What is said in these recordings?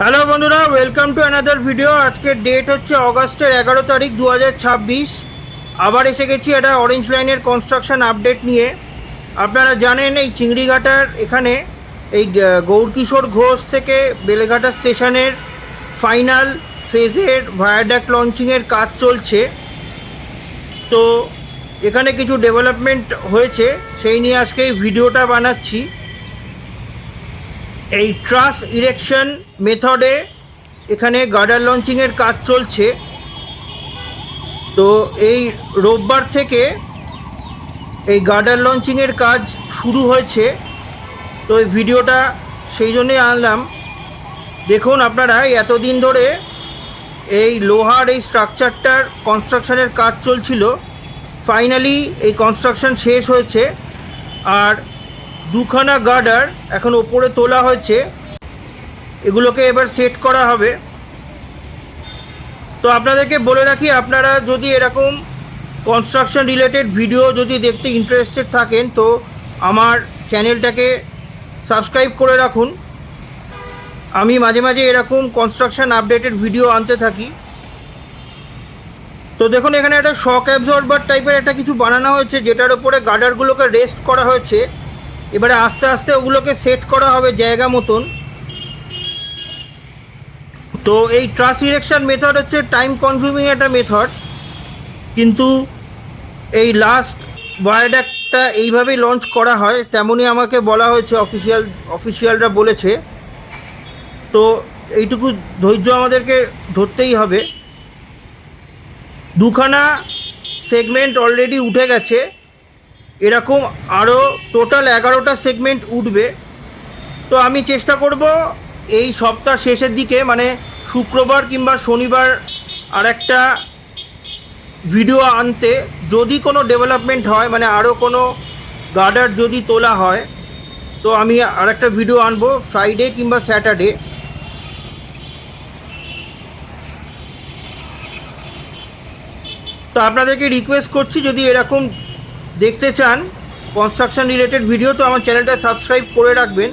Hello বন্ধুরা, welcome to another video. আজকের date হচ্ছে অগস্টের 11 তারিখ 2026। আবার এসে গেছি একটা অরেঞ্জ লাইনের কনস্ট্রাকশন আপডেট নিয়ে। আপনারা জানেন এই চিংড়িঘাটার এখানে এই গৌরকিশোর ঘোষ থেকে বেলেঘাটা স্টেশনের ফাইনাল ফেজের ভায়াডাক্ট লঞ্চিংয়ের কাজ চলছে। তো এখানে কিছু ডেভেলপমেন্ট হয়েছে, সেই নিয়ে আজকে এই ভিডিওটা বানাচ্ছি। এই ট্রাস ইরেকশন মেথডে এখানে গার্ডার লঞ্চিংয়ের কাজ চলছে। তো এই রোববার থেকে এই গার্ডার লঞ্চিংয়ের কাজ শুরু হয়েছে। তো এই ভিডিওটা সেই জন্যই আনলাম। দেখুন আপনারা, এতদিন ধরে এই লোহার এই স্ট্রাকচারটার কনস্ট্রাকশনের কাজ চলছিল, ফাইনালি এই কনস্ট্রাকশন শেষ হয়েছে। আর দুখানা গার্ডার এখন ওপরে তোলা হয়েছে, এগুলোকে এবার সেট করা হবে। তো আপনাদেরকে বলে রাখি, আপনারা যদি এরকম কনস্ট্রাকশন রিলেটেড ভিডিও যদি দেখতে ইন্টারেস্টেড থাকেন তো আমার চ্যানেলটাকে সাবস্ক্রাইব করে রাখুন। আমি মাঝে মাঝে এরকম কনস্ট্রাকশন আপডেটেড ভিডিও আনতে থাকি। তো দেখুন, এখানে একটা শক অ্যাবজর্বার টাইপের একটা কিছু বানানো হয়েছে, যেটার উপরে গার্ডারগুলোকে রেস্ট করা হয়েছে। এবারে আস্তে আস্তে ওগুলোকে সেট করা হবে জায়গা মতন। তো এই ট্রাস ইরেকশন মেথড হচ্ছে টাইম কনজিউমিং একটা মেথড, কিন্তু এই লাস্ট ভায়াডাক্টটা এইভাবেই লঞ্চ করা হয়, তেমনই আমাকে বলা হয়েছে, অফিসিয়ালরা বলেছে। তো এইটুকু ধৈর্য আমাদেরকে ধরতেই হবে। দুখানা সেগমেন্ট অলরেডি উঠে গেছে, এরকম আরও টোটাল 11টা সেগমেন্ট উঠবে। তো আমি চেষ্টা করব এই সপ্তাহ শেষের দিকে, মানে শুক্রবার কিংবা শনিবার আর একটা ভিডিও আনতে। যদি কোনো ডেভেলপমেন্ট হয়, মানে আরও কোনো গার্ডার যদি তোলা হয়, তো আমি আর একটা ভিডিও আনবো ফ্রাইডে কিংবা স্যাটারডে। তো আপনাদেরকে রিকোয়েস্ট করছি, যদি এরকম দেখতে চান কনস্ট্রাকশন রিলেটেড ভিডিও, তো আমার চ্যানেলটা সাবস্ক্রাইব করে রাখবেন।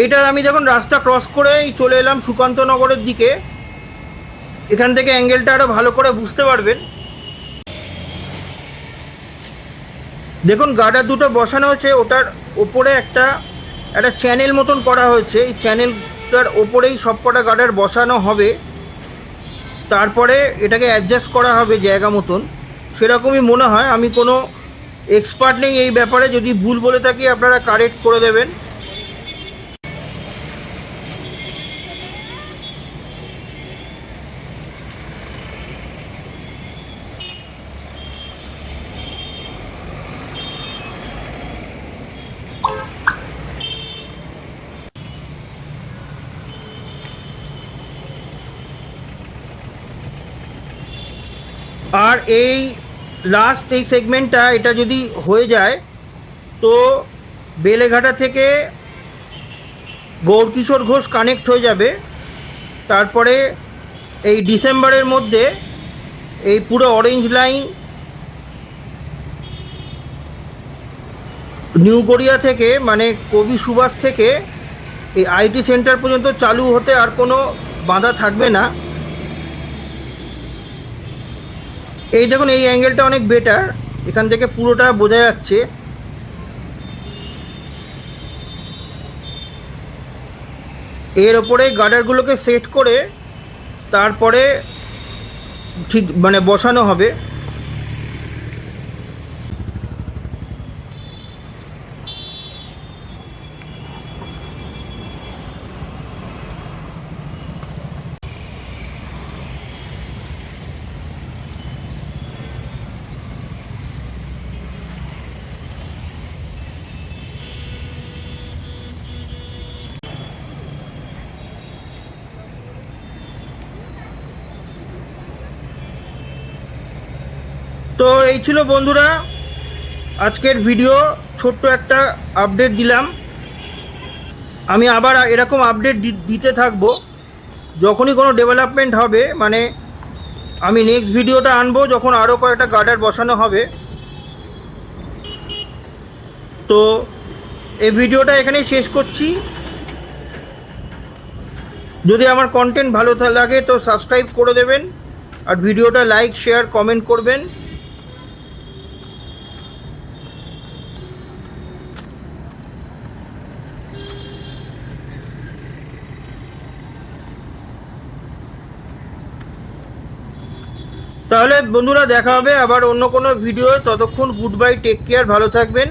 এইটা আমি যখন রাস্তা ক্রস করেই চলে এলাম সুকান্তনগরের দিকে, এখান থেকে অ্যাঙ্গেলটা আরও ভালো করে বুঝতে পারবেন। দেখুন, গার্ডার দুটো বসানো হয়েছে, ওটার ওপরে একটা চ্যানেল মতন করা হয়েছে। এই চ্যানেলটার ওপরেই সব কটা গার্ডার বসানো হবে, তারপরে এটাকে অ্যাডজাস্ট করা হবে জায়গা মতন, সেরকমই মনে হয়। আমি কোনো এক্সপার্ট নেই এই ব্যাপারে, যদি ভুল বলে থাকি আপনারা কারেক্ট করে দেবেন। আর এই লাস্ট এই সেগমেন্টটা এটা যদি হয়ে যায়, তো বেলেঘাটা থেকে গৌরকিশোর ঘোষ কানেক্ট হয়ে যাবে। তারপরে এই ডিসেম্বরের মধ্যে এই পুরো অরেঞ্জ লাইন নিউ গড়িয়া থেকে, মানে কবি সুভাষ থেকে এই আইটি সেন্টার পর্যন্ত চালু হতে আর কোনো বাধা থাকবে না। এই দেখুন, এই অ্যাঙ্গেলটা অনেক বেটার, এখান থেকে পুরোটা বোঝা যাচ্ছে। এর ওপরে গার্ডারগুলোকে সেট করে তারপরে ঠিক মানে বসানো হবে। তো এই ছিল বন্ধুরা আজকের ভিডিও, ছোট্ট একটা আপডেট দিলাম। আমি আবার এরকম আপডেট দিতে থাকবো, যখনই কোনো ডেভেলপমেন্ট হবে। মানে আমি নেক্সট ভিডিওটা আনবো যখন আরও কয়েকটা গার্ডার বসানো হবে। তো এই ভিডিওটা এখানেই শেষ করছি। যদি আমার কন্টেন্ট ভালো লাগে তো সাবস্ক্রাইব করে দেবেন, আর ভিডিওটা লাইক শেয়ার কমেন্ট করবেন। তাহলে বন্ধুরা দেখা হবে আবার অন্য কোনো ভিডিও। ততক্ষণ গুড বাই, টেক কেয়ার, ভালো থাকবেন।